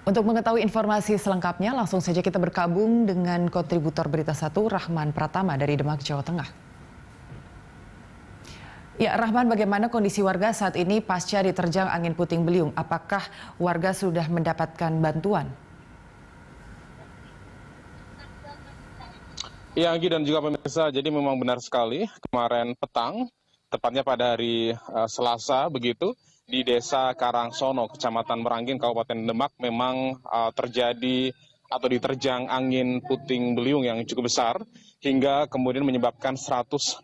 Untuk mengetahui informasi selengkapnya, langsung saja kita bergabung dengan kontributor Berita 1, Rahman Pratama dari Demak, Jawa Tengah. Ya, Rahman, bagaimana kondisi warga saat ini pasca diterjang angin puting beliung? Apakah warga sudah mendapatkan bantuan? Ya, Anggi dan juga pemirsa, jadi memang benar sekali kemarin petang, tepatnya pada hari Selasa begitu, di Desa Karangsono, Kecamatan Meranggen, Kabupaten Demak memang terjadi atau diterjang angin puting beliung yang cukup besar hingga kemudian menyebabkan 182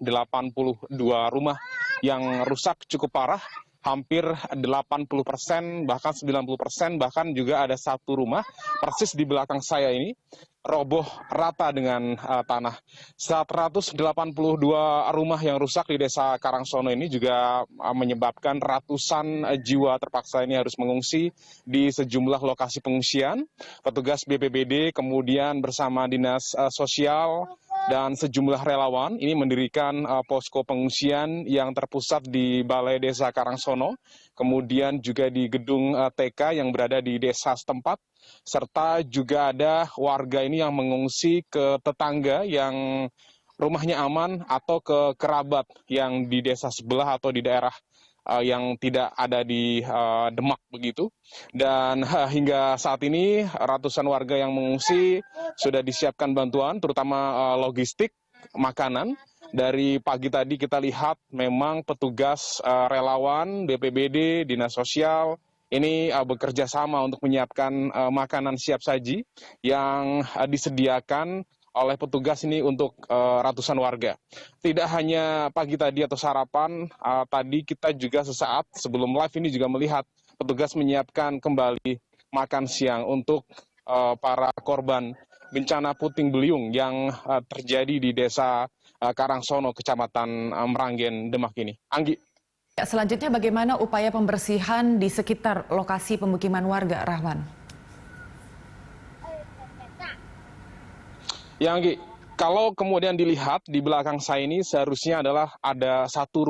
rumah yang rusak cukup parah, hampir 80%, bahkan 90%, bahkan juga ada satu rumah persis di belakang saya ini roboh rata dengan tanah. 182 rumah yang rusak di Desa Karangsono ini juga menyebabkan ratusan jiwa terpaksa ini harus mengungsi di sejumlah lokasi pengungsian. Petugas BPBD kemudian bersama Dinas Sosial dan sejumlah relawan ini mendirikan posko pengungsian yang terpusat di Balai Desa Karangsono, kemudian juga di gedung TK yang berada di desa setempat, serta juga ada warga ini yang mengungsi ke tetangga yang rumahnya aman atau ke kerabat yang di desa sebelah atau di daerah yang tidak ada di Demak begitu. Dan hingga saat ini ratusan warga yang mengungsi sudah disiapkan bantuan, terutama logistik, makanan. Dari pagi tadi kita lihat memang petugas relawan, BPBD, Dinas Sosial, ini bekerja sama untuk menyiapkan makanan siap saji yang disediakan oleh petugas ini untuk ratusan warga. Tidak hanya pagi tadi atau sarapan, tadi kita juga sesaat sebelum live ini juga melihat petugas menyiapkan kembali makan siang untuk para korban bencana puting beliung yang terjadi di Desa Karangsono, Kecamatan Meranggen, Demak ini. Anggi. Ya, selanjutnya bagaimana upaya pembersihan di sekitar lokasi pemukiman warga, Rahman? Ya, Anggi, kalau kemudian dilihat di belakang saya ini seharusnya adalah ada satu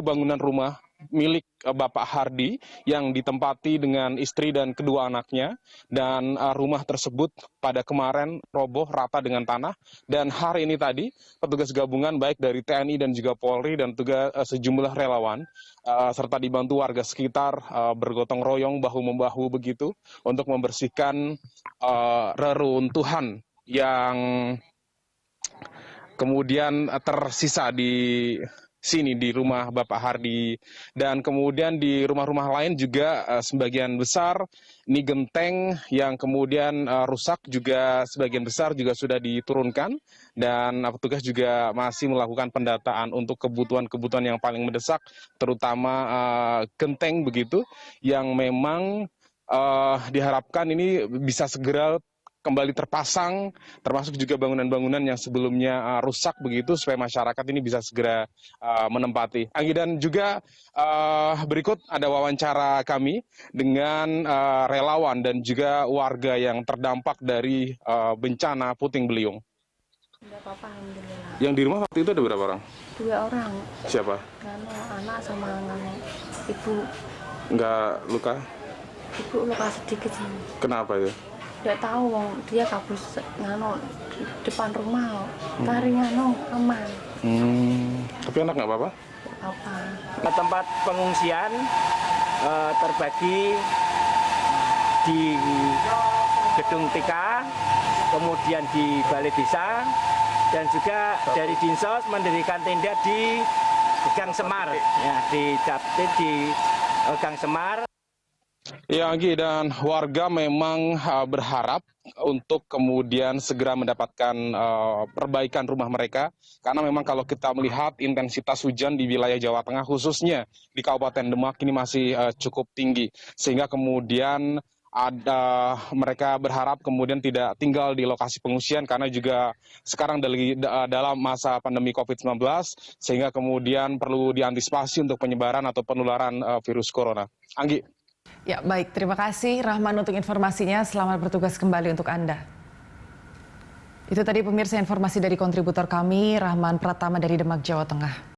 bangunan rumah milik Bapak Hardi yang ditempati dengan istri dan kedua anaknya, dan rumah tersebut pada kemarin roboh rata dengan tanah, dan hari ini tadi petugas gabungan baik dari TNI dan juga Polri dan juga sejumlah relawan serta dibantu warga sekitar bergotong royong bahu-membahu begitu untuk membersihkan reruntuhan yang kemudian tersisa di sini di rumah Bapak Hardi, dan kemudian di rumah-rumah lain juga sebagian besar ini genteng yang kemudian rusak juga sebagian besar juga sudah diturunkan, dan petugas juga masih melakukan pendataan untuk kebutuhan-kebutuhan yang paling mendesak, terutama genteng begitu yang memang diharapkan ini bisa segera kembali terpasang, termasuk juga bangunan-bangunan yang sebelumnya rusak begitu, supaya masyarakat ini bisa segera menempati. Anggi, dan juga berikut ada wawancara kami dengan relawan dan juga warga yang terdampak dari bencana puting beliung. Tidak apa-apa, alhamdulillah. Yang di rumah waktu itu ada berapa orang? 2 orang. Siapa? Anak sama ibu. Nggak luka? Ibu luka sedikit sih. Kenapa ya? Tidak tahu, dia kabur depan rumah, lari aman. Tapi anak nggak apa-apa? Apa? Tempat pengungsian terbagi di gedung TK, kemudian di Balai Desa, dan juga dari Dinsos mendirikan tenda di Gang Semar, ya, di Gang Semar. Ya, Anggi, dan warga memang berharap untuk kemudian segera mendapatkan perbaikan rumah mereka, karena memang kalau kita melihat intensitas hujan di wilayah Jawa Tengah khususnya di Kabupaten Demak ini masih cukup tinggi, sehingga kemudian mereka berharap kemudian tidak tinggal di lokasi pengungsian karena juga sekarang dalam masa pandemi COVID-19, sehingga kemudian perlu diantisipasi untuk penyebaran atau penularan virus corona. Anggi. Ya, baik. Terima kasih Rahman untuk informasinya. Selamat bertugas kembali untuk Anda. Itu tadi pemirsa informasi dari kontributor kami, Rahman Pratama dari Demak, Jawa Tengah.